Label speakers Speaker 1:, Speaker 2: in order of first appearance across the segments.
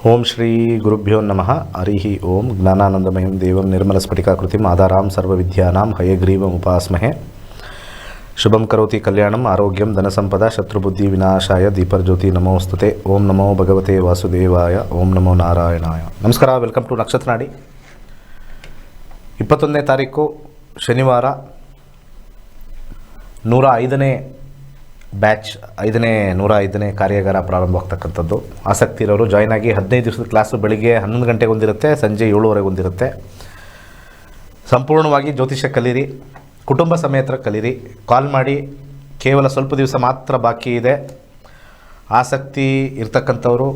Speaker 1: ಓಂ ಶ್ರೀ ಗುರುಭ್ಯೋ ನಮಃ. ಹರಿ ಓಂ. ಜ್ಞಾನಾನಂದಮಯಂ ದೇವಂ ನಿರ್ಮಲಸ್ಫಟಿಕಾಕೃತಿಂ ಆಧಾರಾಂ ಸರ್ವವಿದ್ಯಾನಾಂ ಹಯಗ್ರೀವಮುಪಾಸ್ಮಹೇ. ಶುಭಂ ಕರೋತಿ ಕಲ್ಯಾಣಂ ಆರೋಗ್ಯಂ ಧನಸಂಪದ ಶತ್ರುಬುದ್ಧಿ ವಿನಾಶಾಯ ದೀಪರ್ಜ್ಯೋತಿ ನಮೋಸ್ತುತೆ. ಓಂ ನಮೋ ಭಗವತೆ ವಾಸುದೇವಾಯ. ಓಂ ನಮೋ ನಾರಾಯಣಾಯ. ನಮಸ್ಕಾರ. Welcome to ನಕ್ಷತ್ರನಾಡಿ. 21ನೇ ತಾರೀಕು ಶನಿವಾರ, 105ನೇ ಬ್ಯಾಚ್, 105ನೇ ಕಾರ್ಯಾಗಾರ ಪ್ರಾರಂಭವಾಗ್ತಕ್ಕಂಥದ್ದು. ಆಸಕ್ತಿ ಇರೋರು ಜಾಯ್ನ್ ಆಗಿ. 15 ದಿವಸದ ಕ್ಲಾಸು ಬೆಳಿಗ್ಗೆ 11 ಗಂಟೆಗೆ ಒಂದಿರುತ್ತೆ, ಸಂಜೆ 7:30 ಒಂದಿರುತ್ತೆ. ಸಂಪೂರ್ಣವಾಗಿ ಜ್ಯೋತಿಷ್ಯ ಕಲೀರಿ, ಕುಟುಂಬ ಸಮೇತ ಕಲೀರಿ. ಕಾಲ್ ಮಾಡಿ. ಕೇವಲ ಸ್ವಲ್ಪ ದಿವಸ ಮಾತ್ರ ಬಾಕಿ ಇದೆ. ಆಸಕ್ತಿ ಇರ್ತಕ್ಕಂಥವರು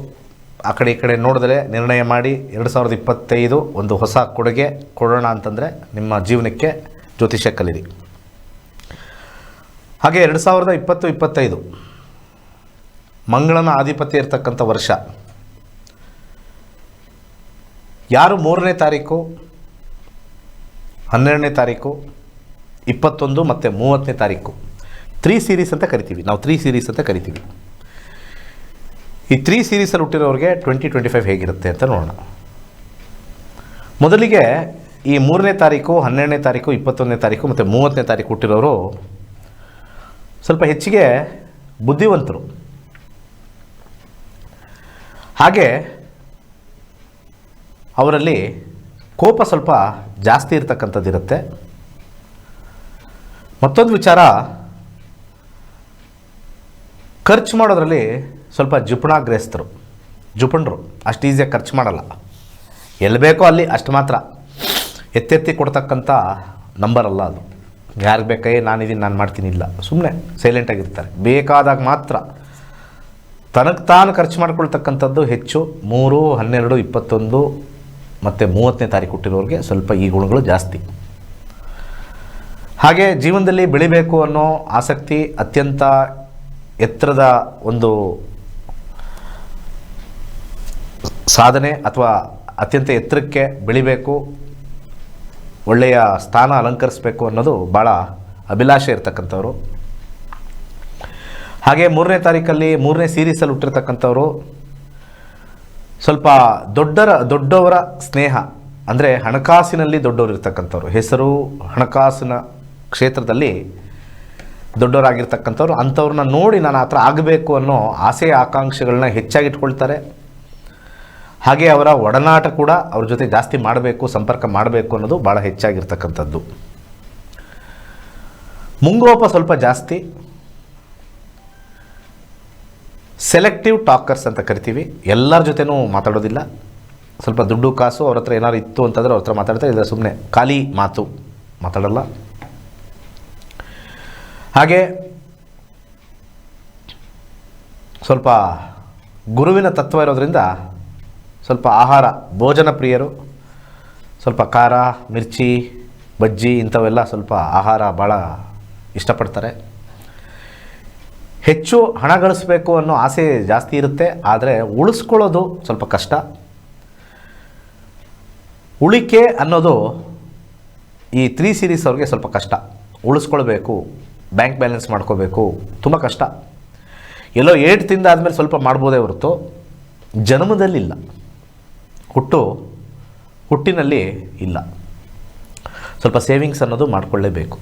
Speaker 1: ಆ ಕಡೆ ಈ ಕಡೆ ನೋಡಿದ್ರೆ ನಿರ್ಣಯ ಮಾಡಿ 2025 ಒಂದು ಹೊಸ ಕೊಡುಗೆ ಕೊಡೋಣ ಅಂತಂದರೆ ನಿಮ್ಮ ಜೀವನಕ್ಕೆ ಜ್ಯೋತಿಷ್ಯ ಕಲೀರಿ. ಹಾಗೆ 2020-25 ಮಂಗಳನ ಆಧಿಪತ್ಯ ಇರತಕ್ಕಂಥ ವರ್ಷ. ಯಾರು 3ನೇ ತಾರೀಕು, 12ನೇ ತಾರೀಕು, 21 ಮತ್ತು 30ನೇ ತಾರೀಕು 3 ಸೀರೀಸ್ ಅಂತ ಕರಿತೀವಿ ನಾವು. 3 ಸೀರೀಸ್ ಅಂತ ಕರಿತೀವಿ. ಈ 3 ಸೀರೀಸಲ್ಲಿ ಹುಟ್ಟಿರೋರಿಗೆ 2025 ಹೇಗಿರುತ್ತೆ ಅಂತ ನೋಡೋಣ. ಮೊದಲಿಗೆ ಈ 3ನೇ ತಾರೀಕು, 12ನೇ ತಾರೀಕು, 21ನೇ ತಾರೀಕು ಮತ್ತು 30ನೇ ತಾರೀಕು ಹುಟ್ಟಿರೋರು ಸ್ವಲ್ಪ ಹೆಚ್ಚಿಗೆ ಬುದ್ಧಿವಂತರು. ಹಾಗೆ ಅವರಲ್ಲಿ ಕೋಪ ಸ್ವಲ್ಪ ಜಾಸ್ತಿ ಇರತಕ್ಕಂಥದ್ದಿರುತ್ತೆ. ಮತ್ತೊಂದು ವಿಚಾರ, ಖರ್ಚು ಮಾಡೋದ್ರಲ್ಲಿ ಸ್ವಲ್ಪ ಜುಪಣರು. ಅಷ್ಟು ಈಸಿಯಾಗಿ ಖರ್ಚು ಮಾಡಲ್ಲ. ಎಲ್ಲಿ ಬೇಕೋ ಅಲ್ಲಿ ಅಷ್ಟು ಮಾತ್ರ ಎತ್ತೆತ್ತಿ ಕೊಡ್ತಕ್ಕಂಥ ನಂಬರ್ ಅಲ್ಲ ಅದು. ಯಾರಿಗೆ ಬೇಕಾಯೇ ನಾನಿದ್ದೀನಿ, ನಾನು ಮಾಡ್ತೀನಿ ಇಲ್ಲ, ಸುಮ್ಮನೆ ಸೈಲೆಂಟಾಗಿರ್ತಾರೆ. ಬೇಕಾದಾಗ ಮಾತ್ರ ತನಗೆ ತಾನು ಖರ್ಚು ಮಾಡ್ಕೊಳ್ತಕ್ಕಂಥದ್ದು ಹೆಚ್ಚು. 3, 12, 21 ಮತ್ತು 30ನೇ ತಾರೀಕು ಹುಟ್ಟಿರೋರಿಗೆ ಸ್ವಲ್ಪ ಈ ಗುಣಗಳು ಜಾಸ್ತಿ. ಹಾಗೆ ಜೀವನದಲ್ಲಿ ಬೆಳಿಬೇಕು ಅನ್ನೋ ಆಸಕ್ತಿ, ಅತ್ಯಂತ ಎತ್ತರದ ಒಂದು ಸಾಧನೆ ಅಥವಾ ಅತ್ಯಂತ ಎತ್ತರಕ್ಕೆ ಬೆಳಿಬೇಕು, ಒಳ್ಳೆಯ ಸ್ಥಾನ ಅಲಂಕರಿಸಬೇಕು ಅನ್ನೋದು ಭಾಳ ಅಭಿಲಾಷೆ ಇರ್ತಕ್ಕಂಥವ್ರು. ಹಾಗೆ 3ನೇ ತಾರೀಕಲ್ಲಿ 3ನೇ ಸೀರೀಸಲ್ಲಿ ಹುಟ್ಟಿರ್ತಕ್ಕಂಥವ್ರು ಸ್ವಲ್ಪ ದೊಡ್ಡವರ ಸ್ನೇಹ, ಅಂದರೆ ಹಣಕಾಸಿನಲ್ಲಿ ದೊಡ್ಡವರು ಇರ್ತಕ್ಕಂಥವ್ರು, ಹೆಸರು ಹಣಕಾಸಿನ ಕ್ಷೇತ್ರದಲ್ಲಿ ದೊಡ್ಡವರಾಗಿರ್ತಕ್ಕಂಥವ್ರು. ಅಂಥವ್ರನ್ನ ನೋಡಿ ನಾನು ಆ ಥರ ಆಗಬೇಕು ಅನ್ನೋ ಆಸೆ ಆಕಾಂಕ್ಷೆಗಳನ್ನ ಹೆಚ್ಚಾಗಿಟ್ಕೊಳ್ತಾರೆ. ಹಾಗೆ ಅವರ ಒಡನಾಟ ಕೂಡ ಅವ್ರ ಜೊತೆ ಜಾಸ್ತಿ ಮಾಡಬೇಕು, ಸಂಪರ್ಕ ಮಾಡಬೇಕು ಅನ್ನೋದು ಭಾಳ ಹೆಚ್ಚಾಗಿರ್ತಕ್ಕಂಥದ್ದು. ಮುಂಗೋಪ ಸ್ವಲ್ಪ ಜಾಸ್ತಿ. ಸೆಲೆಕ್ಟಿವ್ ಟಾಕರ್ಸ್ ಅಂತ ಕರಿತೀವಿ. ಎಲ್ಲರ ಜೊತೆನೂ ಮಾತಾಡೋದಿಲ್ಲ. ಸ್ವಲ್ಪ ದುಡ್ಡು ಕಾಸು ಅವ್ರ ಹತ್ರ ಏನಾದ್ರು ಇತ್ತು ಅಂತಂದರೆ ಅವ್ರ ಹತ್ರ ಮಾತಾಡ್ತಾರೆ, ಇಲ್ಲ ಸುಮ್ಮನೆ ಖಾಲಿ ಮಾತು ಮಾತಾಡಲ್ಲ. ಹಾಗೆ ಸ್ವಲ್ಪ ಗುರುವಿನ ತತ್ವ ಇರೋದ್ರಿಂದ ಸ್ವಲ್ಪ ಆಹಾರ, ಭೋಜನ ಪ್ರಿಯರು. ಸ್ವಲ್ಪ ಖಾರ, ಮಿರ್ಚಿ, ಬಜ್ಜಿ ಇಂಥವೆಲ್ಲ ಸ್ವಲ್ಪ ಆಹಾರ ಭಾಳ ಇಷ್ಟಪಡ್ತಾರೆ. ಹೆಚ್ಚು ಹಣ ಗಳಿಸಬೇಕು ಅನ್ನೋ ಆಸೆ ಜಾಸ್ತಿ ಇರುತ್ತೆ, ಆದರೆ ಉಳಿಸ್ಕೊಳ್ಳೋದು ಸ್ವಲ್ಪ ಕಷ್ಟ. ಉಳಿಕೆ ಅನ್ನೋದು ಈ 3 ಸೀರೀಸ್ ಅವ್ರಿಗೆ ಸ್ವಲ್ಪ ಕಷ್ಟ. ಉಳಿಸ್ಕೊಳ್ಬೇಕು, ಬ್ಯಾಂಕ್ ಬ್ಯಾಲೆನ್ಸ್ ಮಾಡ್ಕೋಬೇಕು, ತುಂಬ ಕಷ್ಟ. ಎಲ್ಲೋ ಏಟು ತಿಂದಾದ್ಮೇಲೆ ಸ್ವಲ್ಪ ಮಾಡ್ಬೋದೇ ಹೊರತು ಜನ್ಮದಲ್ಲಿಲ್ಲ, ಹುಟ್ಟಿನಲ್ಲಿ ಇಲ್ಲ. ಸ್ವಲ್ಪ ಸೇವಿಂಗ್ಸ್ ಅನ್ನೋದು ಮಾಡಿಕೊಳ್ಳೇಬೇಕು.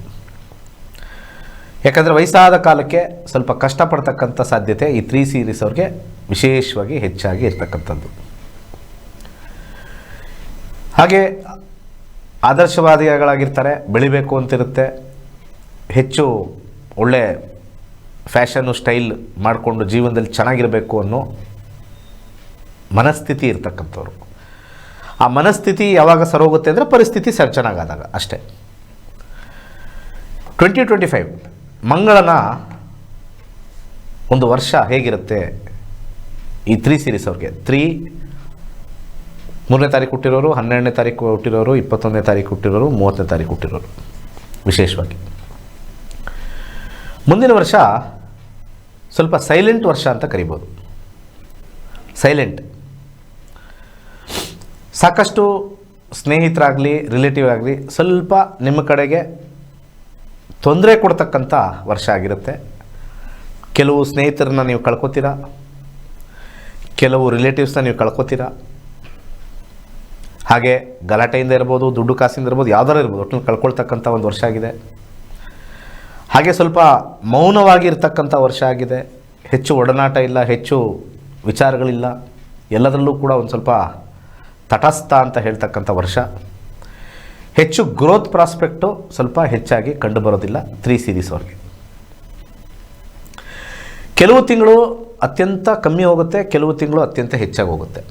Speaker 1: ಯಾಕಂದರೆ ವಯಸ್ಸಾದ ಕಾಲಕ್ಕೆ ಸ್ವಲ್ಪ ಕಷ್ಟಪಡ್ತಕ್ಕಂಥ ಸಾಧ್ಯತೆ ಈ 3 ಸೀರೀಸ್ ಅವ್ರಿಗೆ ವಿಶೇಷವಾಗಿ ಹೆಚ್ಚಾಗಿ ಇರ್ತಕ್ಕಂಥದ್ದು. ಹಾಗೆ ಆದರ್ಶವಾದಿಗಳಾಗಿರ್ತಾರೆ, ಬೆಳಿಬೇಕು ಅಂತಿರುತ್ತೆ. ಹೆಚ್ಚು ಒಳ್ಳೆ ಫ್ಯಾಷನ್ನು, ಸ್ಟೈಲ್ ಮಾಡಿಕೊಂಡು ಜೀವನದಲ್ಲಿ ಚೆನ್ನಾಗಿರಬೇಕು ಅನ್ನೋ ಮನಸ್ಥಿತಿ ಇರ್ತಕ್ಕಂಥವ್ರು. ಆ ಮನಸ್ಥಿತಿ ಯಾವಾಗ ಸರೋಗುತ್ತೆ ಅಂದರೆ ಪರಿಸ್ಥಿತಿ ಚೆನ್ನಾಗಾದಾಗ ಅಷ್ಟೇ. 2025 ಮಂಗಳನ ಒಂದು ವರ್ಷ ಹೇಗಿರುತ್ತೆ ಈ 3 ಸೀರೀಸ್ ಅವ್ರಿಗೆ. 3ನೇ ತಾರೀಕು ಹುಟ್ಟಿರೋರು, 12ನೇ ತಾರೀಕು ಹುಟ್ಟಿರೋರು, 21ನೇ ತಾರೀಕು ಹುಟ್ಟಿರೋರು, 30ನೇ ತಾರೀಕು ಹುಟ್ಟಿರೋರು ವಿಶೇಷವಾಗಿ. ಮುಂದಿನ ವರ್ಷ ಸ್ವಲ್ಪ ಸೈಲೆಂಟ್ ವರ್ಷ ಅಂತ ಕರಿಬೋದು. ಸೈಲೆಂಟ್. ಸಾಕಷ್ಟು ಸ್ನೇಹಿತರಾಗಲಿ, ರಿಲೇಟಿವ್ ಆಗಲಿ ಸ್ವಲ್ಪ ನಿಮ್ಮ ಕಡೆಗೆ ತೊಂದರೆ ಕೊಡ್ತಕ್ಕಂಥ ವರ್ಷ ಆಗಿರುತ್ತೆ. ಕೆಲವು ಸ್ನೇಹಿತರನ್ನ ನೀವು ಕಳ್ಕೊತೀರ, ಕೆಲವು ರಿಲೇಟಿವ್ಸ್ನ ನೀವು ಕಳ್ಕೊತೀರಾ. ಹಾಗೆ ಗಲಾಟೆಯಿಂದ ಇರ್ಬೋದು, ದುಡ್ಡು ಕಾಸಿಂದ ಇರ್ಬೋದು, ಯಾವ್ದಾರು ಇರ್ಬೋದು, ಒಟ್ಟಿನಲ್ಲಿ ಕಳ್ಕೊಳ್ತಕ್ಕಂಥ ಒಂದು ವರ್ಷ ಆಗಿದೆ. ಹಾಗೆ ಸ್ವಲ್ಪ ಮೌನವಾಗಿರ್ತಕ್ಕಂಥ ವರ್ಷ ಆಗಿದೆ. ಹೆಚ್ಚು ಒಡನಾಟ ಇಲ್ಲ, ಹೆಚ್ಚು ವಿಚಾರಗಳಿಲ್ಲ, ಎಲ್ಲದರಲ್ಲೂ ಕೂಡ ಒಂದು ಸ್ವಲ್ಪ ತಟಸ್ಥ ಅಂತ ಹೇಳ್ತಕ್ಕಂಥ ವರ್ಷ. ಹೆಚ್ಚು ಗ್ರೋತ್ ಪ್ರಾಸ್ಪೆಕ್ಟು ಸ್ವಲ್ಪ ಹೆಚ್ಚಾಗಿ ಕಂಡು ಬರೋದಿಲ್ಲ 3 ಸೀರೀಸ್ ಅವ್ರಿಗೆ. ಕೆಲವು ತಿಂಗಳು ಅತ್ಯಂತ ಕಮ್ಮಿ ಹೋಗುತ್ತೆ, ಕೆಲವು ತಿಂಗಳು ಅತ್ಯಂತ ಹೆಚ್ಚಾಗಿ ಹೋಗುತ್ತೆ.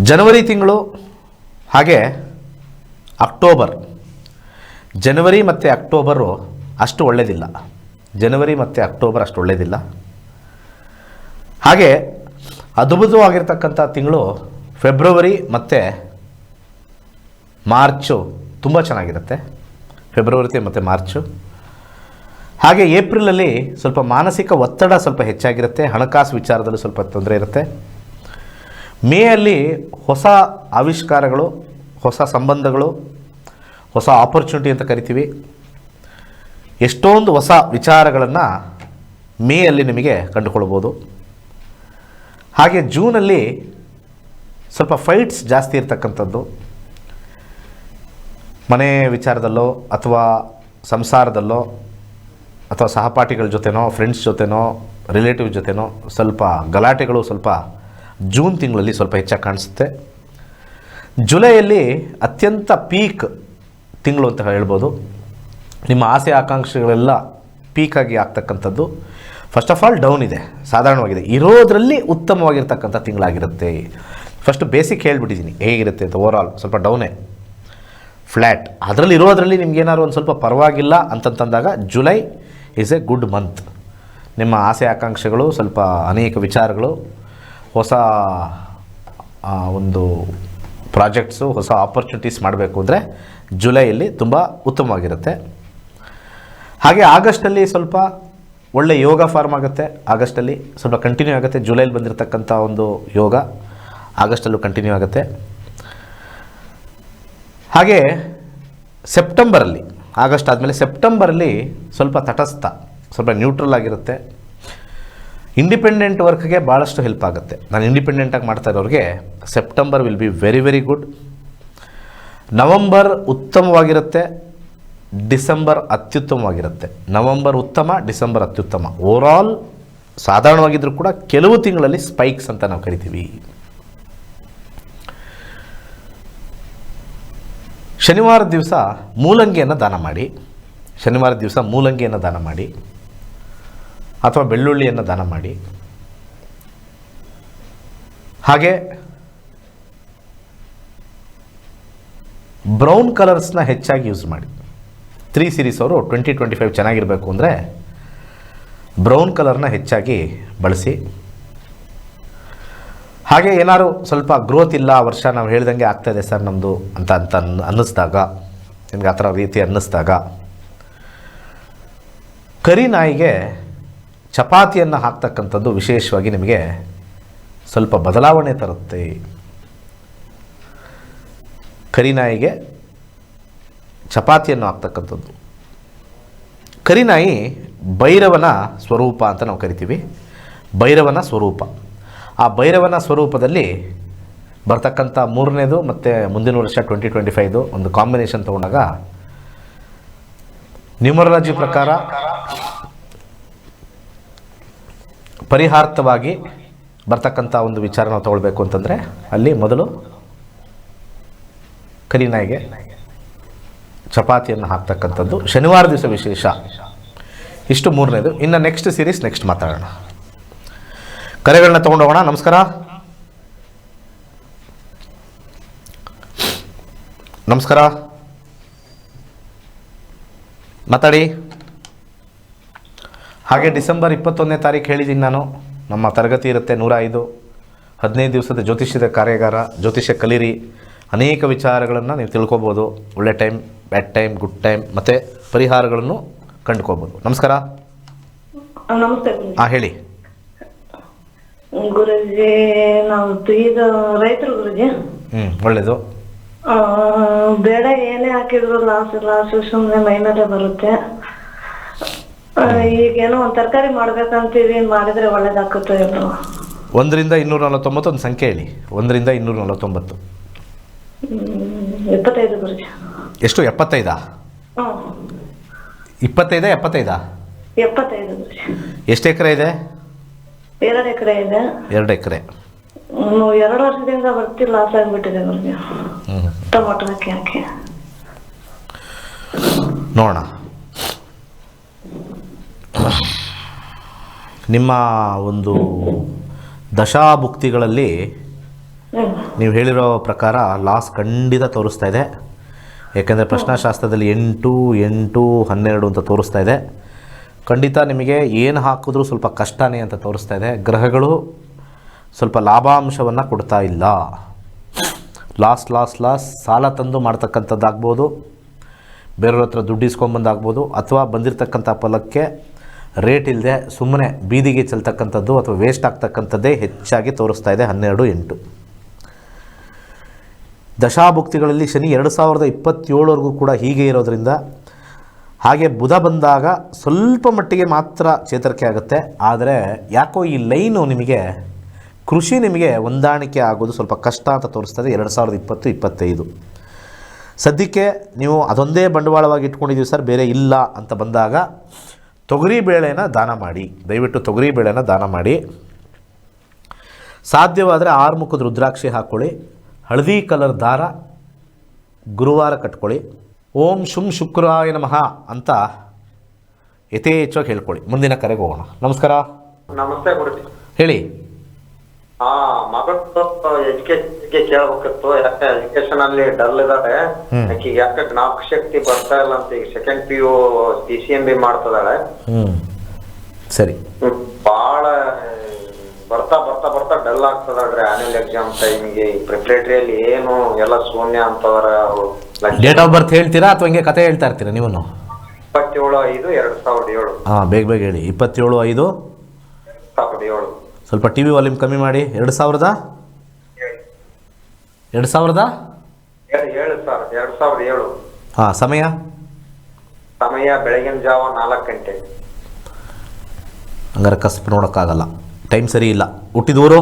Speaker 1: ಜನವರಿ ತಿಂಗಳು ಹಾಗೆ ಅಕ್ಟೋಬರ್, ಜನವರಿ ಮತ್ತು ಅಕ್ಟೋಬರು ಅಷ್ಟು ಒಳ್ಳೆಯದಿಲ್ಲ. ಜನವರಿ ಮತ್ತು ಅಕ್ಟೋಬರ್ ಅಷ್ಟು ಒಳ್ಳೆಯದಿಲ್ಲ. ಹಾಗೆ ಅದ್ಭುತವಾಗಿರ್ತಕ್ಕಂಥ ತಿಂಗಳು ಫೆಬ್ರವರಿ ಮತ್ತು ಮಾರ್ಚು ತುಂಬ ಚೆನ್ನಾಗಿರುತ್ತೆ. ಫೆಬ್ರವರಿ ಮತ್ತು ಮಾರ್ಚು. ಹಾಗೆ ಏಪ್ರಿಲಲ್ಲಿ ಸ್ವಲ್ಪ ಮಾನಸಿಕ ಒತ್ತಡ ಸ್ವಲ್ಪ ಹೆಚ್ಚಾಗಿರುತ್ತೆ, ಹಣಕಾಸು ವಿಚಾರದಲ್ಲಿ ಸ್ವಲ್ಪ ತೊಂದರೆ ಇರುತ್ತೆ. ಮೇಯಲ್ಲಿ ಹೊಸ ಆವಿಷ್ಕಾರಗಳು, ಹೊಸ ಸಂಬಂಧಗಳು, ಹೊಸ ಆಪರ್ಚುನಿಟಿ ಅಂತ ಕರಿತೀವಿ, ಎಷ್ಟೊಂದು ಹೊಸ ವಿಚಾರಗಳನ್ನು ಮೇಯಲ್ಲಿ ನಿಮಗೆ ಕಂಡುಕೊಳ್ಬೋದು. ಹಾಗೆ ಜೂನಲ್ಲಿ ಸ್ವಲ್ಪ ಫೈಟ್ಸ್ ಜಾಸ್ತಿ ಇರ್ತಕ್ಕಂಥದ್ದು, ಮನೆ ವಿಚಾರದಲ್ಲೋ ಅಥವಾ ಸಂಸಾರದಲ್ಲೋ ಅಥವಾ ಸಹಪಾಠಿಗಳ ಜೊತೆನೋ, ಫ್ರೆಂಡ್ಸ್ ಜೊತೆನೋ, ರಿಲೇಟಿವ್ ಜೊತೆನೋ ಸ್ವಲ್ಪ ಗಲಾಟೆಗಳು ಸ್ವಲ್ಪ ಜೂನ್ ತಿಂಗಳಲ್ಲಿ ಸ್ವಲ್ಪ ಹೆಚ್ಚಾಗಿ ಕಾಣಿಸುತ್ತೆ. ಜುಲೈಯಲ್ಲಿ ಅತ್ಯಂತ ಪೀಕ್ ತಿಂಗಳು ಅಂತ ಹೇಳ್ಬೋದು. ನಿಮ್ಮ ಆಸೆ ಆಕಾಂಕ್ಷೆಗಳೆಲ್ಲ ಪೀಕಾಗಿ ಆಗ್ತಕ್ಕಂಥದ್ದು. ಫಸ್ಟ್ ಆಫ್ ಆಲ್ ಡೌನ್ ಇದೆ, ಸಾಧಾರಣವಾಗಿದೆ, ಇರೋದರಲ್ಲಿ ಉತ್ತಮವಾಗಿರ್ತಕ್ಕಂಥ ತಿಂಗಳಾಗಿರುತ್ತೆ. ಫಸ್ಟ್ ಬೇಸಿಕ್ ಹೇಳ್ಬಿಟ್ಟಿದ್ದೀನಿ ಹೇಗಿರುತ್ತೆ ಅಂತ. ಓವರ್ ಆಲ್ ಸ್ವಲ್ಪ ಡೌನೇ, ಫ್ಲ್ಯಾಟ್. ಅದರಲ್ಲಿ ಇರೋದರಲ್ಲಿ ನಿಮ್ಗೇನಾದ್ರು ಒಂದು ಸ್ವಲ್ಪ ಪರವಾಗಿಲ್ಲ ಅಂತಂತಂದಾಗ July is a good month. ನಿಮ್ಮ ಆಸೆ ಆಕಾಂಕ್ಷೆಗಳು ಸ್ವಲ್ಪ ಅನೇಕ ವಿಚಾರಗಳು, ಹೊಸ ಒಂದು ಪ್ರಾಜೆಕ್ಟ್ಸು, ಹೊಸ ಆಪರ್ಚುನಿಟೀಸ್ ಮಾಡಬೇಕು ಅಂದರೆ ಜುಲೈಯಲ್ಲಿ ತುಂಬ ಉತ್ತಮವಾಗಿರುತ್ತೆ. ಹಾಗೆ ಆಗಸ್ಟಲ್ಲಿ ಸ್ವಲ್ಪ ಒಳ್ಳೆ ಯೋಗ ಫಾರ್ಮ್ ಆಗುತ್ತೆ. ಆಗಸ್ಟಲ್ಲಿ ಸ್ವಲ್ಪ ಕಂಟಿನ್ಯೂ ಆಗುತ್ತೆ. ಜುಲೈಲಿ ಬಂದಿರತಕ್ಕಂಥ ಒಂದು ಯೋಗ ಆಗಸ್ಟಲ್ಲೂ ಕಂಟಿನ್ಯೂ ಆಗುತ್ತೆ. ಹಾಗೆ ಸೆಪ್ಟೆಂಬರಲ್ಲಿ, ಆಗಸ್ಟ್ ಆದಮೇಲೆ ಸೆಪ್ಟೆಂಬರಲ್ಲಿ ಸ್ವಲ್ಪ ತಟಸ್ಥ, ಸ್ವಲ್ಪ ನ್ಯೂಟ್ರಲ್ ಆಗಿರುತ್ತೆ. ಇಂಡಿಪೆಂಡೆಂಟ್ ವರ್ಕ್ಗೆ ಭಾಳಷ್ಟು ಹೆಲ್ಪ್ ಆಗುತ್ತೆ. ನಾನು ಇಂಡಿಪೆಂಡೆಂಟಾಗಿ ಮಾಡ್ತಾ ಇರೋರಿಗೆ September will be very very good. November ಉತ್ತಮವಾಗಿರುತ್ತೆ, ಡಿಸೆಂಬರ್ ಅತ್ಯುತ್ತಮವಾಗಿರುತ್ತೆ. ನವಂಬರ್ ಉತ್ತಮ, ಡಿಸೆಂಬರ್ ಅತ್ಯುತ್ತಮ. ಓವರಾಲ್ ಸಾಧಾರಣವಾಗಿದ್ದರೂ ಕೂಡ ಕೆಲವು ತಿಂಗಳಲ್ಲಿ ಸ್ಪೈಕ್ಸ್ ಅಂತ ನಾವು ಕರಿತೀವಿ. ಶನಿವಾರ ದಿವಸ ಮೂಲಂಗಿಯನ್ನು ದಾನ ಮಾಡಿ, ಶನಿವಾರ ದಿವಸ ಮೂಲಂಗಿಯನ್ನು ದಾನ ಮಾಡಿ ಅಥವಾ ಬೆಳ್ಳುಳ್ಳಿಯನ್ನು ದಾನ ಮಾಡಿ. ಹಾಗೆ ಬ್ರೌನ್ ಕಲರ್ಸ್ನ ಹೆಚ್ಚಾಗಿ ಯೂಸ್ ಮಾಡಿ. 3 ಸೀರೀಸ್ ಅವರು 2025 ಚೆನ್ನಾಗಿರಬೇಕು ಅಂದರೆ ಬ್ರೌನ್ ಕಲರ್ನ ಹೆಚ್ಚಾಗಿ ಬಳಸಿ. ಹಾಗೆ ಏನಾದ್ರು ಸ್ವಲ್ಪ ಗ್ರೋತ್ ಇಲ್ಲ ವರ್ಷ, ನಾವು ಹೇಳ್ದಂಗೆ ಆಗ್ತಾಯಿದೆ ಸರ್ ನಮ್ಮದು ಅಂತ ಅನ್ನಿಸ್ದಾಗ, ನಿಮ್ಗೆ ಆ ಥರ ರೀತಿ ಅನ್ನಿಸ್ದಾಗ ಕರಿ ನಾಯಿಗೆ ಚಪಾತಿಯನ್ನು ಹಾಕ್ತಕ್ಕಂಥದ್ದು ವಿಶೇಷವಾಗಿ ನಿಮಗೆ ಸ್ವಲ್ಪ ಬದಲಾವಣೆ ತರುತ್ತೆ. ಕರಿನಾಯಿಗೆ ಚಪಾತಿಯನ್ನು ಹಾಕ್ತಕ್ಕಂಥದ್ದು. ಕರಿನಾಯಿ ಭೈರವನ ಸ್ವರೂಪ ಅಂತ ನಾವು ಕರಿತೀವಿ. ಭೈರವನ ಸ್ವರೂಪ. ಆ ಭೈರವನ ಸ್ವರೂಪದಲ್ಲಿ ಬರ್ತಕ್ಕಂಥ 3ನೇದು ಮತ್ತು ಮುಂದಿನ ವರ್ಷ 2025 ಒಂದು ಕಾಂಬಿನೇಷನ್ ತೊಗೊಂಡಾಗ ನ್ಯೂಮರಾಲಜಿ ಪ್ರಕಾರ ಪರಿಹಾರ್ಥವಾಗಿ ಬರ್ತಕ್ಕಂಥ ಒಂದು ವಿಚಾರ ನಾವು ತಗೊಳ್ಬೇಕು ಅಂತಂದರೆ ಅಲ್ಲಿ ಮೊದಲು ಕರಿನಾಯಿಗೆ ಚಪಾತಿಯನ್ನು ಹಾಕ್ತಕ್ಕಂಥದ್ದು ಶನಿವಾರ ದಿವಸ ವಿಶೇಷ. ಇಷ್ಟು 3ನೇದು. ಇನ್ನು ನೆಕ್ಸ್ಟ್ ಸೀರೀಸ್ ನೆಕ್ಸ್ಟ್ ಮಾತಾಡೋಣ. ಕರೆಗಳನ್ನ ತೊಗೊಂಡು ಹೋಗೋಣ. ನಮಸ್ಕಾರ. ನಮಸ್ಕಾರ, ಮಾತಾಡಿ. ಹಾಗೆ ಡಿಸೆಂಬರ್ 21ನೇ ತಾರೀಕು ಹೇಳಿದ್ದೀನಿ ನಾನು, ನಮ್ಮ ತರಗತಿ ಇರುತ್ತೆ 105 15 ದಿವಸದ ಜ್ಯೋತಿಷ್ಯದ ಕಾರ್ಯಾಗಾರ. ಜ್ಯೋತಿಷ್ಯ ಕಲೀರಿ, ಅನೇಕ ವಿಚಾರಗಳನ್ನು ನೀವು ತಿಳ್ಕೊಬೋದು. ಒಳ್ಳೆ time, bad time, good time ಮತ್ತು ಪರಿಹಾರಗಳನ್ನು ಕಂಡುಕೋಬೋದು. ನಮಸ್ಕಾರ.
Speaker 2: ನಮಸ್ತೆ.
Speaker 1: ಹಾಂ ಹೇಳಿ
Speaker 2: ಗುರುಜಿ. ನಾವು ಈಗ ರೈತರು ಗುರುಜಿ.
Speaker 1: ಒಳ್ಳೆಯದು.
Speaker 2: ಬೇಡ ಏನೇ ಹಾಕಿದ್ರು ಲಾಸ್ ಸುಮ್ಮನೆ ಮೈ ಮೇಲೆ ಬರುತ್ತೆ. ಈಗೇನೋ ಒಂದ್ ತರಕಾರಿ ಮಾಡ್ಬೇಕಂತೀವಿ, ಮಾಡಿದ್ರೆ ಒಳ್ಳೇದಾಗುತ್ತೆ ಇಲ್ವಾ?
Speaker 1: 1ರಿಂದ 249 ಒಂದು ಸಂಖ್ಯೆ ಹೇಳಿ. 1ರಿಂದ 249.
Speaker 2: 25 ಗುರುಜಿ.
Speaker 1: ಎಷ್ಟು? 75? 25 75?
Speaker 2: 75 ಗುರುಜಿ.
Speaker 1: ಎಷ್ಟು ಎಕರೆ ಇದೆ?
Speaker 2: 2 ಎಕರೆ ಇದೆ.
Speaker 1: 2 ಎಕರೆ.
Speaker 2: 2 ವರ್ಷದಿಂದ ಬರ್ತಿ ಲಾಸ್ ಆಗ್ಬಿಟ್ಟಿದೆ ಗುರುಜಿ. ಟೊಮೊಟೊ ಹಾಕಿ
Speaker 1: ನೋಡೋಣ. ನಿಮ್ಮ ಒಂದು ದಶಾಭುಕ್ತಿಗಳಲ್ಲಿ ನೀವು ಹೇಳಿರೋ ಪ್ರಕಾರ ಲಾಸ್ ಖಂಡಿತ ತೋರಿಸ್ತಾ ಇದೆ. ಯಾಕೆಂದರೆ ಪ್ರಶ್ನಾಶಾಸ್ತ್ರದಲ್ಲಿ 8 8 12 ಅಂತ ತೋರಿಸ್ತಾ ಇದೆ. ಖಂಡಿತ ನಿಮಗೆ ಏನು ಹಾಕಿದ್ರೂ ಸ್ವಲ್ಪ ಕಷ್ಟನೇ ಅಂತ ತೋರಿಸ್ತಾ ಇದೆ. ಗ್ರಹಗಳು ಸ್ವಲ್ಪ ಲಾಭಾಂಶವನ್ನು ಕೊಡ್ತಾ ಇಲ್ಲ. ಲಾಸ್ ಸಾಲ ತಂದು ಮಾಡ್ತಕ್ಕಂಥದ್ದಾಗ್ಬೋದು, ಬೇರೆಯವ್ರ ಹತ್ರ ದುಡ್ಡು ಇಸ್ಕೊಂಬಂದಾಗ್ಬೋದು, ಅಥವಾ ಬಂದಿರತಕ್ಕಂಥ ಫಲಕ್ಕೆ ರೇಟ್ ಇಲ್ಲದೆ ಸುಮ್ಮನೆ ಬೀದಿಗೆ ಚೆಲ್ತಕ್ಕಂಥದ್ದು ಅಥವಾ ವೇಸ್ಟ್ ಆಗ್ತಕ್ಕಂಥದ್ದೇ ಹೆಚ್ಚಾಗಿ ತೋರಿಸ್ತಾ ಇದೆ. 12 8 ದಶಾಭುಕ್ತಿಗಳಲ್ಲಿ ಶನಿ 2027ವರೆಗೂ ಕೂಡ ಹೀಗೆ ಇರೋದರಿಂದ, ಹಾಗೆ ಬುಧ ಬಂದಾಗ ಸ್ವಲ್ಪ ಮಟ್ಟಿಗೆ ಮಾತ್ರ ಚೇತರಿಕೆ ಆಗುತ್ತೆ. ಆದರೆ ಯಾಕೋ ಈ ಲೈನು ನಿಮಗೆ ಕೃಷಿ ನಿಮಗೆ ಹೊಂದಾಣಿಕೆ ಆಗೋದು ಸ್ವಲ್ಪ ಕಷ್ಟ ಅಂತ ತೋರಿಸ್ತದೆ. 2020 25 ಸದ್ಯಕ್ಕೆ ನೀವು ಅದೊಂದೇ ಬಂಡವಾಳವಾಗಿ ಇಟ್ಕೊಂಡಿದ್ದೀವಿ ಸರ್, ಬೇರೆ ಇಲ್ಲ ಅಂತ ಬಂದಾಗ ತೊಗರಿ ಬೇಳೆನ ದಾನ ಮಾಡಿ. ದಯವಿಟ್ಟು ತೊಗರಿ ಬೇಳೆನ ದಾನ ಮಾಡಿ. ಸಾಧ್ಯವಾದರೆ 6 ಮುಖದ ರುದ್ರಾಕ್ಷಿ ಹಾಕ್ಕೊಳ್ಳಿ. ಹಳದಿ ಕಲರ್ ದಾರ ಗುರುವಾರ ಕಟ್ಕೊಳ್ಳಿ. ಓಂ ಶುಂ ಶುಕ್ರಾಯ ನಮಃ ಅಂತ ಯಥೇಚ್ಛವಾಗಿ ಹೇಳ್ಕೊಳ್ಳಿ. ಮುಂದಿನ ಕರೆಗೆ ಹೋಗೋಣ. ನಮಸ್ಕಾರ.
Speaker 3: ನಮಸ್ತೆ ಗುರುಜಿ.
Speaker 1: ಹೇಳಿ.
Speaker 3: ಮಗಳು ಎಜುಕೇಶನ್ ಕೇಳ್ಬೇಕಿತ್ತು. ಯಾಕೆ ಎಜುಕೇಶನ್ ಅಲ್ಲಿ ಡಲ್ ಇದಾಳೆ. ಆಕಿಗೆ ಯಾಕೆ ಜ್ಞಾಪಕ ಶಕ್ತಿ ಬರ್ತಾ ಇಲ್ಲ ಅಂತ. ಈಗ ಸೆಕೆಂಡ್ PU PCMB ಮಾಡ್ತಿದ್ದಾಳೆ.
Speaker 1: ಸರಿ.
Speaker 3: ಬಾಳ ಬರ್ತಾ ಬರ್ತಾ ಬರ್ತಾ ಡಲ್ ಆಗ್ತದಾಳ್ರಿ. ಆನ್ಯುವಲ್ ಎಕ್ಸಾಮ್ ಟೈಮಿಗೆ ಪ್ರಿಪರೇಟರಿಯಲ್ಲಿ ಏನು ಎಲ್ಲ ಶೂನ್ಯ ಅಂತಂದ್ರ.
Speaker 1: ಡೇಟ್ ಆಫ್ ಬರ್ತ್ ಹೇಳ್ತೀರಾ ಅಥವಾ ಹಿಂಗೆ ಕತೆ ಹೇಳ್ತಾ ಇರ್ತೀರಾ ನೀವು?
Speaker 3: 27/5/2007.
Speaker 1: ಬೇಗ ಬೇಗ ಹೇಳಿ. 27/5/2007. ಸ್ವಲ್ಪ TV ವಾಲ್ಯೂಮ್ ಕಮ್ಮಿ ಮಾಡಿ. 2000
Speaker 3: 7 ಸರ್. 2007.
Speaker 1: ಸಮಯ
Speaker 3: ಬೆಳಗಿನ ಜಾವ 4 ಗಂಟೆ.
Speaker 1: ಹಂಗಾರೆ ಕಸ್ಬ್ ನೋಡೋಕ್ಕಾಗಲ್ಲ, ಟೈಮ್ ಸರಿ ಇಲ್ಲ. ಹುಟ್ಟಿದೂರು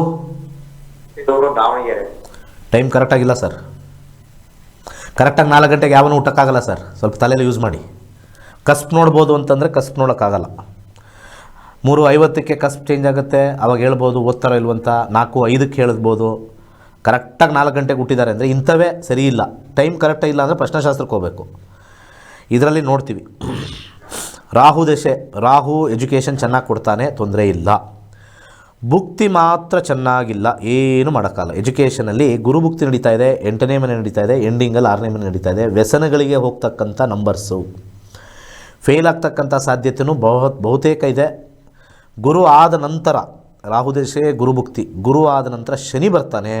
Speaker 3: ದಾವಣಗೆರೆ.
Speaker 1: ಟೈಮ್ ಕರೆಕ್ಟಾಗಿಲ್ಲ ಸರ್. ಕರೆಕ್ಟಾಗಿ 4 ಗಂಟೆಗೆ ಯಾವನು ಊಟಕ್ಕಾಗಲ್ಲ ಸರ್. ಸ್ವಲ್ಪ ತಲೆಯಲ್ಲಿ ಯೂಸ್ ಮಾಡಿ. ಕಸ್ಬ್ ನೋಡ್ಬೋದು ಅಂತಂದರೆ ಕಸ್ಬ್ ನೋಡೋಕ್ಕಾಗಲ್ಲ. 3:50ಕ್ಕೆ ಕಸ್ಬ್ ಚೇಂಜ್ ಆಗುತ್ತೆ. ಅವಾಗ ಹೇಳ್ಬೋದು ಓದ್ತಾರೋ ಇಲ್ವಂತ. 4:05ಕ್ಕೆ ಹೇಳ್ಬೋದು. ಕರೆಕ್ಟಾಗಿ 4 ಗಂಟೆಗೆ ಹುಟ್ಟಿದ್ದಾರೆ ಅಂದರೆ ಇಂಥವೇ ಸರಿ ಇಲ್ಲ. ಟೈಮ್ ಕರೆಕ್ಟಾಗಿ ಇಲ್ಲ ಅಂದರೆ ಪ್ರಶ್ನಾಶಾಸ್ತ್ರಕ್ಕೆ ಹೋಗಬೇಕು. ಇದರಲ್ಲಿ ನೋಡ್ತೀವಿ. ರಾಹು ದಶೆ. ರಾಹು ಎಜುಕೇಷನ್ ಚೆನ್ನಾಗಿ ಕೊಡ್ತಾನೆ, ತೊಂದರೆ ಇಲ್ಲ. ಭುಕ್ತಿ ಮಾತ್ರ ಚೆನ್ನಾಗಿಲ್ಲ, ಏನು ಮಾಡೋಕ್ಕಲ್ಲ. ಎಜುಕೇಷನಲ್ಲಿ ಗುರುಭುಕ್ತಿ ನಡೀತಾ ಇದೆ, 8ನೇ ಮನೆ ನಡೀತಾ ಇದೆ, ಎಂಡಿಂಗಲ್ಲಿ 6ನೇ ಮನೆ ನಡೀತಾ ಇದೆ. ವ್ಯಸನಗಳಿಗೆ ಹೋಗ್ತಕ್ಕಂಥ ನಂಬರ್ಸು, ಫೇಲ್ ಆಗ್ತಕ್ಕಂಥ ಸಾಧ್ಯತೆಯೂ ಬಹುತೇಕ ಇದೆ. ಗುರು ಆದ ನಂತರ ರಾಹುದೇಶೆ ಗುರುಭುಕ್ತಿ. ಗುರು ಆದ ನಂತರ ಶನಿ ಬರ್ತಾನೆ.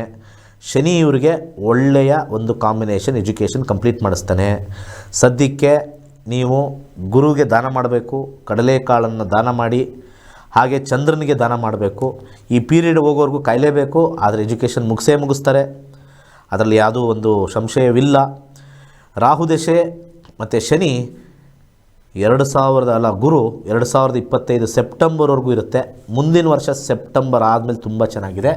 Speaker 1: ಶನಿ ಇವರಿಗೆ ಒಳ್ಳೆಯ ಒಂದು ಕಾಂಬಿನೇಷನ್, ಎಜುಕೇಷನ್ ಕಂಪ್ಲೀಟ್ ಮಾಡಿಸ್ತಾನೆ. ಸದ್ಯಕ್ಕೆ ನೀವು ಗುರುಗೆ ದಾನ ಮಾಡಬೇಕು. ಕಡಲೆಕಾಳನ್ನು ದಾನ ಮಾಡಿ. ಹಾಗೆ ಚಂದ್ರನಿಗೆ ದಾನ ಮಾಡಬೇಕು. ಈ ಪೀರಿಯಡ್ ಹೋಗೋವರೆಗೂ ಕಾಯಲೇಬೇಕು. ಆದರೆ ಎಜುಕೇಷನ್ ಮುಗಿಸ್ತಾರೆ. ಅದರಲ್ಲಿ ಯಾವುದೂ ಒಂದು ಸಂಶಯವಿಲ್ಲ. ರಾಹುದಶೆ ಮತ್ತು ಶನಿ ಗುರು 2025 ಸೆಪ್ಟೆಂಬರ್ವರೆಗೂ ಇರುತ್ತೆ. ಮುಂದಿನ ವರ್ಷ ಸೆಪ್ಟೆಂಬರ್ ಆದಮೇಲೆ ತುಂಬ ಚೆನ್ನಾಗಿದೆ.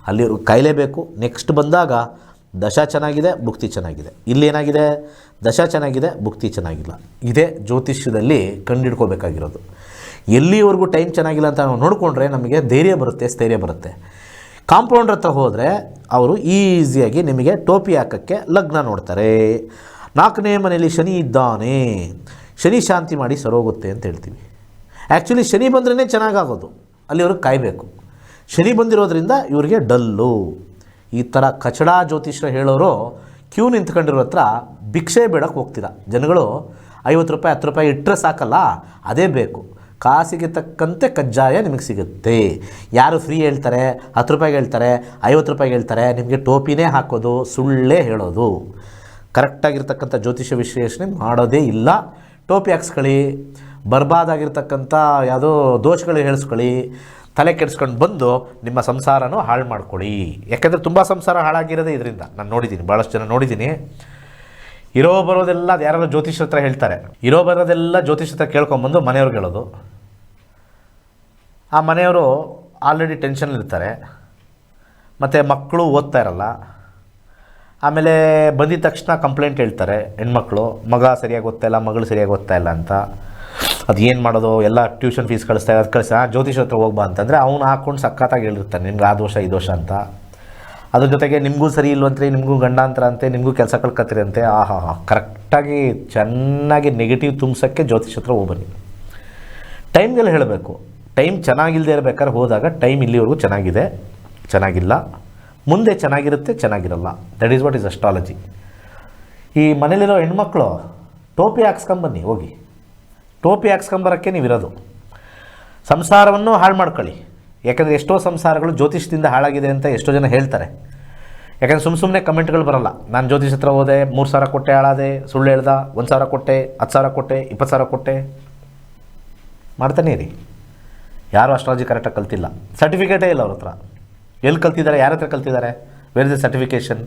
Speaker 1: ಅಲ್ಲಿ ಕಾಯಲೇಬೇಕು. ನೆಕ್ಸ್ಟ್ ಬಂದಾಗ ದಶಾ ಚೆನ್ನಾಗಿದೆ, ಭುಕ್ತಿ ಚೆನ್ನಾಗಿದೆ. ಇಲ್ಲೇನಾಗಿದೆ? ದಶಾ ಚೆನ್ನಾಗಿದೆ, ಭುಕ್ತಿ ಚೆನ್ನಾಗಿಲ್ಲ. ಇದೇ ಜ್ಯೋತಿಷ್ಯದಲ್ಲಿ ಕಂಡುಹಿಡ್ಕೋಬೇಕಾಗಿರೋದು. ಎಲ್ಲಿವರೆಗೂ ಟೈಮ್ ಚೆನ್ನಾಗಿಲ್ಲ ಅಂತ ನಾವು ನೋಡಿಕೊಂಡ್ರೆ ನಮಗೆ ಧೈರ್ಯ ಬರುತ್ತೆ, ಸ್ಥೈರ್ಯ ಬರುತ್ತೆ. ಕಾಂಪೌಂಡ್ರ್ ಹತ್ರ ಹೋದರೆ ಅವರು ಈಸಿಯಾಗಿ ನಿಮಗೆ ಟೋಪಿ ಹಾಕೋಕ್ಕೆ ಲಗ್ನ ನೋಡ್ತಾರೆ. 4ನೇ ಮನೆಯಲ್ಲಿ ಶನಿ ಇದ್ದಾನೆ, ಶನಿ ಶಾಂತಿ ಮಾಡಿ ಸರೋಗುತ್ತೆ ಅಂತ ಹೇಳ್ತೀವಿ. ಆ್ಯಕ್ಚುಲಿ ಶನಿ ಬಂದ್ರೇ ಚೆನ್ನಾಗಾಗೋದು. ಅಲ್ಲಿವ್ರಿಗೆ ಕಾಯಬೇಕು. ಶನಿ ಬಂದಿರೋದ್ರಿಂದ ಇವರಿಗೆ ಡಲ್ಲು. ಈ ಥರ ಕಚಡಾ ಜ್ಯೋತಿಷ್ಯ ಹೇಳೋರು ಕ್ಯೂ ನಿಂತ್ಕೊಂಡಿರೋ ಹತ್ರ ಭಿಕ್ಷೆ ಬೇಡಕ್ಕೆ ಹೋಗ್ತೀರ. ಜನಗಳು 50 ರೂಪಾಯಿ 10 ರೂಪಾಯಿ ಇಟ್ಟರೆ ಸಾಕಲ್ಲ, ಅದೇ ಬೇಕು. ಕಾಸಿಗೆ ತಕ್ಕಂತೆ ಕಜ್ಜಾಯ ನಿಮಗೆ ಸಿಗುತ್ತೆ. ಯಾರು ಫ್ರೀ ಹೇಳ್ತಾರೆ, 10 ರೂಪಾಯಿಗೆ ಹೇಳ್ತಾರೆ, 50 ರೂಪಾಯಿಗೆ ಹೇಳ್ತಾರೆ, ನಿಮಗೆ ಟೋಪಿನೇ ಹಾಕೋದು, ಸುಳ್ಳೇ ಹೇಳೋದು. ಕರೆಕ್ಟಾಗಿರ್ತಕ್ಕಂಥ ಜ್ಯೋತಿಷ್ಯ ವಿಶ್ಲೇಷಣೆ ಮಾಡೋದೇ ಇಲ್ಲ. ಟೋಪಿ ಹಾಕ್ಸ್ಕೊಳ್ಳಿ, ಬರ್ಬಾದಾಗಿರ್ತಕ್ಕಂಥ ಯಾವುದೋ ದೋಷಗಳು ಹೇಳಿಸ್ಕೊಳ್ಳಿ, ತಲೆ ಕೆಡಿಸ್ಕೊಂಡು ಬಂದು ನಿಮ್ಮ ಸಂಸಾರನೂ ಹಾಳು ಮಾಡ್ಕೊಳ್ಳಿ. ಯಾಕೆಂದರೆ ತುಂಬ ಸಂಸಾರ ಹಾಳಾಗಿರೋದೇ ಇದರಿಂದ. ನಾನು ನೋಡಿದ್ದೀನಿ, ಭಾಳಷ್ಟು ಜನ ನೋಡಿದ್ದೀನಿ. ಇರೋ ಬರೋದೆಲ್ಲ ಅದು ಯಾರೆಲ್ಲ ಜ್ಯೋತಿಷ ಹತ್ರ ಹೇಳ್ತಾರೆ, ಇರೋ ಬರೋದೆಲ್ಲ ಜ್ಯೋತಿಷ ಹತ್ರ ಕೇಳ್ಕೊಂಬಂದು ಮನೆಯವ್ರಿಗೆ ಹೇಳೋದು. ಆ ಮನೆಯವರು ಆಲ್ರೆಡಿ ಟೆನ್ಷನಲ್ಲಿರ್ತಾರೆ, ಮತ್ತು ಮಕ್ಕಳು ಓದ್ತಾ ಇರಲ್ಲ. ಆಮೇಲೆ ಬಂದಿದ ತಕ್ಷಣ ಕಂಪ್ಲೇಂಟ್ ಹೇಳ್ತಾರೆ ಹೆಣ್ಮಕ್ಳು, ಮಗ ಸರಿಯಾಗಿ ಓದ್ತಾ ಇಲ್ಲ, ಮಗಳು ಸರಿಯಾಗಿ ಓದ್ತಾ ಇಲ್ಲ ಅಂತ. ಅದು ಏನು ಮಾಡೋದು, ಎಲ್ಲ ಟ್ಯೂಷನ್ ಫೀಸ್ ಕಳಿಸ್ತಾ ಅದು ಕಳಿಸ ಜ್ಯೋತಿಷ ಹತ್ರ ಹೋಗ್ಬಾ ಅಂತಂದರೆ ಅವ್ನು ಹಾಕ್ಕೊಂಡು ಸಖತ್ತಾಗಿ ಹೇಳಿರ್ತಾನೆ, ನಿಮ್ಗೆ ಆ ದೋಷ ಈ ದೋಷ ಅಂತ. ಅದ್ರ ಜೊತೆಗೆ ನಿಮಗೂ ಸರಿ ಇಲ್ವಂತ್ರಿ, ನಿಮಗೂ ಗಂಡಾಂತರ ಅಂತೆ, ನಿಮಗೂ ಕೆಲಸ ಕಳ್ಕತ್ತೀರಿ ಅಂತೆ. ಕರೆಕ್ಟಾಗಿ ಚೆನ್ನಾಗಿ ನೆಗೆಟಿವ್ ತುಂಬಿಸೋಕ್ಕೆ ಜ್ಯೋತಿಷ ಹತ್ರ ಹೋಗ್ಬನ್ನಿ. ಟೈಮ್ಗೆಲ್ಲ ಹೇಳಬೇಕು. ಟೈಮ್ ಚೆನ್ನಾಗಿಲ್ಲದೆ ಇರಬೇಕಾದ್ರೆ ಹೋದಾಗ ಟೈಮ್ ಇಲ್ಲಿವರೆಗೂ ಚೆನ್ನಾಗಿದೆ, ಚೆನ್ನಾಗಿಲ್ಲ, ಮುಂದೆ ಚೆನ್ನಾಗಿರುತ್ತೆ, ಚೆನ್ನಾಗಿರಲ್ಲ. That is what is astrology. ಈ ಮನೇಲಿರೋ ಹೆಣ್ಮಕ್ಳು ಟೋಪಿ ಹಾಕ್ಸ್ಕೊಂಬನ್ನಿ, ಹೋಗಿ ಟೋಪಿ ಹಾಕ್ಸ್ಕೊಂಬರೋಕ್ಕೆ ನೀವಿರೋದು. ಸಂಸಾರವನ್ನು ಹಾಳು ಮಾಡ್ಕೊಳ್ಳಿ. ಯಾಕಂದರೆ ಎಷ್ಟೋ ಸಂಸಾರಗಳು ಜ್ಯೋತಿಷದಿಂದ ಹಾಳಾಗಿದೆ ಅಂತ ಎಷ್ಟೋ ಜನ ಹೇಳ್ತಾರೆ. ಯಾಕಂದರೆ ಸುಮ್ಮನೆ ಕಮೆಂಟ್ಗಳು ಬರೋಲ್ಲ. ನಾನು ಜ್ಯೋತಿಷ ಹತ್ರ ಹೋದೆ, 3,000 ಕೊಟ್ಟೆ ಹಾಳಾದೆ, ಸುಳ್ಳು ಹೇಳ್ದ, 1,000 ಕೊಟ್ಟೆ, 10,000 ಕೊಟ್ಟೆ, 20,000 ಕೊಟ್ಟೆ. ಮಾಡ್ತಾನೆ ರೀ. ಯಾರೂ ಅಸ್ಟ್ರಾಲಜಿ ಕರೆಕ್ಟಾಗಿ ಕಲ್ತಿಲ್ಲ, ಸರ್ಟಿಫಿಕೇಟೇ ಇಲ್ಲ ಅವ್ರ ಹತ್ರ. ಎಲ್ಲಿ ಕಲ್ತಿದ್ದಾರೆ, ಯಾರ ಹತ್ರ ಕಲ್ತಿದ್ದಾರೆ, where is the certification?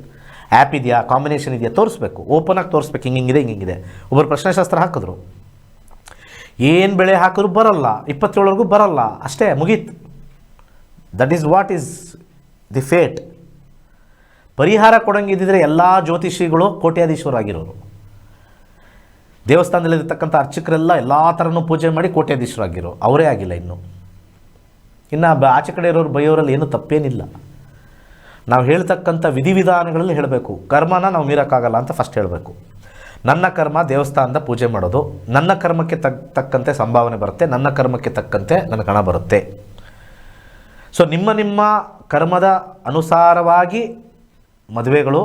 Speaker 1: App ಇದೆಯಾ, ಕಾಂಬಿನೇಷನ್ ಇದೆಯಾ, ತೋರಿಸ್ಬೇಕು, ಓಪನಾಗಿ ತೋರಿಸ್ಬೇಕು. ಹಿಂಗಿದೆ ಹಿಂಗಿದೆ. ಒಬ್ಬರು ಪ್ರಶ್ನೆಶಾಸ್ತ್ರ ಹಾಕಿದ್ರು, ಏನು ಬೆಳೆ ಹಾಕಿದ್ರು ಬರಲ್ಲ, 27ವರೆಗೂ ಬರಲ್ಲ, ಅಷ್ಟೇ ಮುಗೀತು. That is what is the fate. ಪರಿಹಾರ ಕೊಡೋಂಗಿದ್ದಿದ್ರೆ ಎಲ್ಲ ಜ್ಯೋತಿಷಿಗಳು ಕೋಟ್ಯಾಧೀಶ್ವರಾಗಿರೋರು. ದೇವಸ್ಥಾನದಲ್ಲಿರ್ತಕ್ಕಂಥ ಅರ್ಚಕರೆಲ್ಲ ಎಲ್ಲ ಥರನೂ ಪೂಜೆ ಮಾಡಿ ಕೋಟ್ಯಾಧೀಶ್ವರಾಗಿರೋ, ಅವರೇ ಆಗಿಲ್ಲ ಇನ್ನು ಆಚೆ ಕಡೆ ಇರೋರು ಬೈಯೋರಲ್ಲಿ ಏನೂ ತಪ್ಪೇನಿಲ್ಲ. ನಾವು ಹೇಳ್ತಕ್ಕಂಥ ವಿಧಿವಿಧಾನಗಳಲ್ಲಿ ಹೇಳಬೇಕು. ಕರ್ಮನ ನಾವು ಮೀರೋಕ್ಕಾಗಲ್ಲ ಅಂತ ಫಸ್ಟ್ ಹೇಳಬೇಕು. ನನ್ನ ಕರ್ಮ ದೇವಸ್ಥಾನದ ಪೂಜೆ ಮಾಡೋದು, ನನ್ನ ಕರ್ಮಕ್ಕೆ ತಕ್ಕಂತೆ ಸಂಭಾವನೆ ಬರುತ್ತೆ, ನನ್ನ ಕರ್ಮಕ್ಕೆ ತಕ್ಕಂತೆ ನನಗೆ ಹಣ ಬರುತ್ತೆ. ಸೊ ನಿಮ್ಮ ಕರ್ಮದ ಅನುಸಾರವಾಗಿ ಮದುವೆಗಳು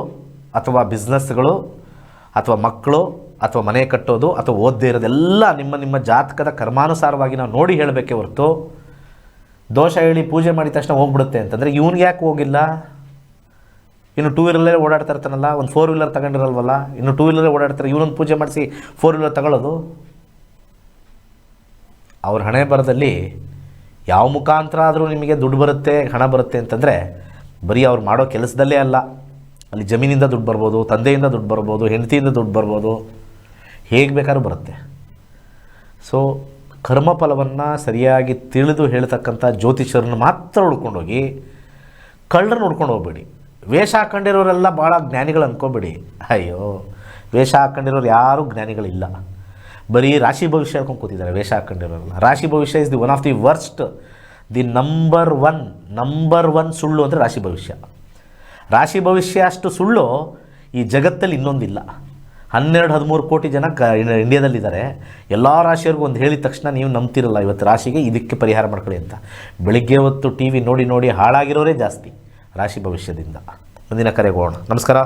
Speaker 1: ಅಥವಾ ಬಿಸ್ನೆಸ್ಗಳು ಅಥವಾ ಮಕ್ಕಳು ಅಥವಾ ಮನೆ ಕಟ್ಟೋದು ಅಥವಾ ಓದದೇ ಇರೋದೆಲ್ಲ ನಿಮ್ಮ ಜಾತಕದ ಕರ್ಮಾನುಸಾರವಾಗಿ ನಾವು ನೋಡಿ ಹೇಳಬೇಕೇ ಹೊರತು ದೋಷ ಹೇಳಿ ಪೂಜೆ ಮಾಡಿದ ತಕ್ಷಣ ಹೋಗ್ಬಿಡುತ್ತೆ ಅಂತಂದರೆ ಇವ್ನಿಗೆ ಯಾಕೆ ಹೋಗಿಲ್ಲ? ಇನ್ನು 2 ವೀಲರಲ್ಲೇ ಓಡಾಡ್ತಾ ಇರ್ತಾನಲ್ಲ, ಒಂದು 4 ವೀಲರ್ ತಗೊಂಡಿರಲ್ವಲ್ಲ, ಇನ್ನು 2 ವೀಲರೇ ಓಡಾಡ್ತಾರೆ, ಇವನೊಂದು ಪೂಜೆ ಮಾಡಿಸಿ 4 ವೀಲರ್ ತಗೊಳ್ಳೋದು. ಅವ್ರ ಹಣೆ ಬರದಲ್ಲಿ ಯಾವ ಮುಖಾಂತರ ಆದರೂ ನಿಮಗೆ ದುಡ್ಡು ಬರುತ್ತೆ, ಹಣ ಬರುತ್ತೆ ಅಂತಂದರೆ ಬರೀ ಅವ್ರು ಮಾಡೋ ಕೆಲಸದಲ್ಲೇ ಅಲ್ಲ, ಅಲ್ಲಿ ಜಮೀನಿಂದ ದುಡ್ಡು ಬರ್ಬೋದು, ತಂದೆಯಿಂದ ದುಡ್ಡು ಬರ್ಬೋದು, ಹೆಂಡತಿಯಿಂದ ದುಡ್ಡು ಬರ್ಬೋದು, ಹೇಗೆ ಬೇಕಾದ್ರೂ ಬರುತ್ತೆ. ಸೊ ಕರ್ಮಫಲವನ್ನು ಸರಿಯಾಗಿ ತಿಳಿದು ಹೇಳ್ತಕ್ಕಂಥ ಜ್ಯೋತಿಷರನ್ನು ಮಾತ್ರ ಹುಡ್ಕೊಂಡೋಗಿ ಕಳ್ಳರನ್ನ ಹುಡ್ಕೊಂಡು ಹೋಗ್ಬೇಡಿ. ವೇಷ ಹಾಕ್ಕೊಂಡಿರೋರೆಲ್ಲ ಭಾಳ ಜ್ಞಾನಿಗಳು ಅಂದ್ಕೋಬೇಡಿ. ಅಯ್ಯೋ, ವೇಷ ಹಾಕ್ಕೊಂಡಿರೋರು ಯಾರೂ ಜ್ಞಾನಿಗಳಿಲ್ಲ. ಬರೀ ರಾಶಿ ಭವಿಷ್ಯ ಹೇಳ್ಕೊಂಡು ಕೂತಿದ್ದಾರೆ ವೇಷ ಹಾಕ್ಕೊಂಡಿರೋರಲ್ಲ. ರಾಶಿ ಭವಿಷ್ಯ is the one of the worst, the number one ಸುಳ್ಳು ಅಂದರೆ ರಾಶಿ ಭವಿಷ್ಯ. ರಾಶಿ ಭವಿಷ್ಯ ಅಷ್ಟು ಸುಳ್ಳು ಈ ಜಗತ್ತಲ್ಲಿ ಇನ್ನೊಂದಿಲ್ಲ. 12-13 ಕೋಟಿ ಜನ ಇಂಡಿಯಾದಲ್ಲಿದ್ದಾರೆ. ಎಲ್ಲ ರಾಶಿಯವ್ರಿಗೂ ಒಂದು ಹೇಳಿದ ತಕ್ಷಣ ನೀವು ನಂಬ್ತಿರಲ್ಲ, ಇವತ್ತು ರಾಶಿಗೆ ಇದಕ್ಕೆ ಪರಿಹಾರ ಮಾಡ್ಕೊಳ್ಳಿ ಅಂತ. ಬೆಳಿಗ್ಗೆ ಹೊತ್ತು ಟಿ ವಿ ನೋಡಿ ಹಾಳಾಗಿರೋರೇ ಜಾಸ್ತಿ ರಾಶಿ ಭವಿಷ್ಯದಿಂದ. ಮುಂದಿನ ಕರೆಗೆ ಹೋಗೋಣ. ನಮಸ್ಕಾರ.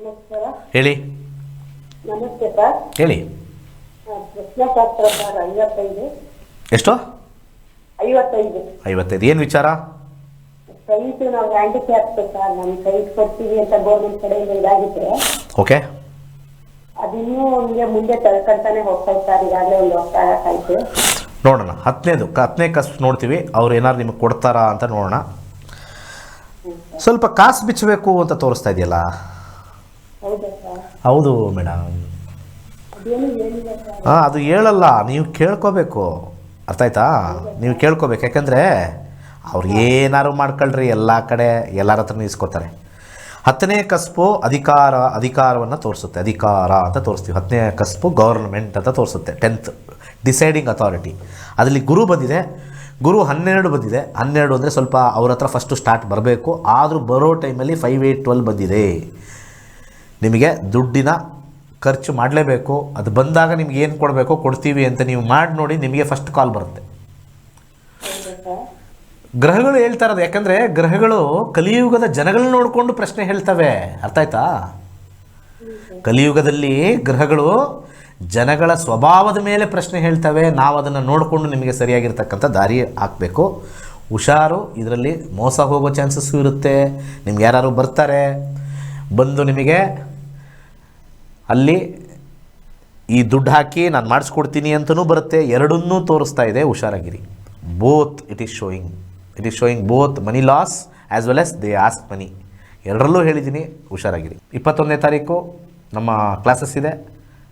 Speaker 2: ನಮಸ್ಕಾರ.
Speaker 1: ಹೇಳಿ.
Speaker 2: ನಮಸ್ತೆ ಸರ್.
Speaker 1: ಹೇಳಿ.
Speaker 2: ಪ್ರಶ್ನಾಶಾಸ್ತ್ರ ಸರ್. 55.
Speaker 1: ಎಷ್ಟು?
Speaker 2: 55.
Speaker 1: ಏನು ವಿಚಾರ?
Speaker 2: ಸೈಟ್ ನಾವು ಹ್ಯಾಂಡಿಕ್ಯಾಪ್ ಸರ್, ನಾನು ಸೈಟ್ ಕೊಡ್ತೀವಿ ಅಂತ ಗೌರ್ಮೆಂಟ್ ಕಡೆಯಿಂದ ಇದಾಗಿದ್ರೆ
Speaker 1: ಓಕೆ,
Speaker 2: ಅದಿನ್ನೂ ಹಂಗೆ ಮುಂದೆ ತಳ್ಕೊಂತಾನೆ ಹೋಗ್ತಾ ಇರ್ತಾರೆ. ಈಗಾಗಲೇ 1 ವರ್ಷ ಆಯ್ತು.
Speaker 1: ನೋಡೋಣ. 10ನೇ ಕಸ್ಬ್ ನೋಡ್ತೀವಿ, ಅವ್ರು ಏನಾದ್ರು ನಿಮಗೆ ಕೊಡ್ತಾರಾ ಅಂತ ನೋಡೋಣ. ಸ್ವಲ್ಪ ಕಾಸು ಬಿಚ್ಚಬೇಕು ಅಂತ ತೋರಿಸ್ತಾ ಇದೆಯಲ್ಲ.
Speaker 2: ಹೌದಾ ಸರ್?
Speaker 1: ಹೌದು ಮೇಡಮ್.
Speaker 2: ಅದೇನು ಹೇಳಿಲ್ಲ ಸರ್.
Speaker 1: ಅದು ಹೇಳಲ್ಲ, ನೀವು ಕೇಳ್ಕೋಬೇಕು. ಅರ್ಥ ಆಯ್ತಾ? ನೀವು ಕೇಳ್ಕೋಬೇಕು. ಯಾಕಂದರೆ ಅವ್ರು ಏನಾರು ಮಾಡ್ಕೊಳ್ರಿ, ಎಲ್ಲ ಕಡೆ ಎಲ್ಲರ ಹತ್ರನೂ ಇಸ್ಕೊತಾರೆ. 10ನೇ ಕಸ್ಬು ಅಧಿಕಾರವನ್ನು ತೋರಿಸುತ್ತೆ. ಅಧಿಕಾರ ಅಂತ ತೋರಿಸ್ತೀವಿ. 10ನೇ ಕಸ್ಬು ಗೌರ್ಮೆಂಟ್ ಅಂತ ತೋರಿಸುತ್ತೆ. 10th deciding authority. ಅದರಲ್ಲಿ ಗುರು ಬಂದಿದೆ. ಗುರು 12 ಬಂದಿದೆ. 12 ಅಂದರೆ ಸ್ವಲ್ಪ ಅವ್ರ ಹತ್ರ ಫಸ್ಟು ಸ್ಟಾರ್ಟ್ ಬರಬೇಕು. ಆದರೂ ಬರೋ ಟೈಮಲ್ಲಿ 5, 8, 12 ಬಂದಿದೆ. ನಿಮಗೆ ದುಡ್ಡಿನ ಖರ್ಚು ಮಾಡಲೇಬೇಕು. ಅದು ಬಂದಾಗ ನಿಮ್ಗೆ ಏನು ಕೊಡಬೇಕೋ ಕೊಡ್ತೀವಿ ಅಂತ ನೀವು ಮಾಡಿ ನೋಡಿ, ನಿಮಗೆ ಫಸ್ಟ್ ಕಾಲ್ ಬರುತ್ತೆ. ಗ್ರಹಗಳು ಹೇಳ್ತಾ ಇರೋದು. ಯಾಕಂದರೆ ಗ್ರಹಗಳು ಕಲಿಯುಗದ ಜನಗಳನ್ನ ನೋಡಿಕೊಂಡು ಪ್ರಶ್ನೆ ಹೇಳ್ತವೆ. ಅರ್ಥ ಆಯ್ತಾ? ಕಲಿಯುಗದಲ್ಲಿ ಗ್ರಹಗಳು ಜನಗಳ ಸ್ವಭಾವದ ಮೇಲೆ ಪ್ರಶ್ನೆ ಹೇಳ್ತವೆ. ನಾವು ಅದನ್ನು ನೋಡಿಕೊಂಡು ನಿಮಗೆ ಸರಿಯಾಗಿರ್ತಕ್ಕಂಥ ದಾರಿ ಹಾಕಬೇಕು. ಹುಷಾರು. ಇದರಲ್ಲಿ ಮೋಸ ಹೋಗೋ ಚಾನ್ಸಸ್ಸು ಇರುತ್ತೆ. ನಿಮ್ಗೆ ಯಾರು ಬರ್ತಾರೆ, ಬಂದು ನಿಮಗೆ ಅಲ್ಲಿ ಈ ದುಡ್ಡು ಹಾಕಿ ನಾನು ಮಾಡಿಸ್ಕೊಡ್ತೀನಿ ಅಂತಲೂ ಬರುತ್ತೆ. ಎರಡನ್ನೂ ತೋರಿಸ್ತಾ ಇದೆ. ಹುಷಾರಾಗಿರಿ. Both it is showing both money loss as well as they ask money. ಎರಡರಲ್ಲೂ ಹೇಳಿದ್ದೀನಿ, ಹುಷಾರಾಗಿರಿ. 21ನೇ ತಾರೀಕು ನಮ್ಮ ಕ್ಲಾಸಸ್ ಇದೆ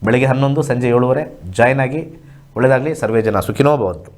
Speaker 1: ಬೆಳಗ್ಗೆ 11 ಸಂಜೆ 7:30 ಜಾಯ್ನ್ ಆಗಿ ಒಳ್ಳೆಯದಾಗಲಿ. ಸರ್ವೇ ಜನ ಸುಖಿನೋ ಭವಂತು.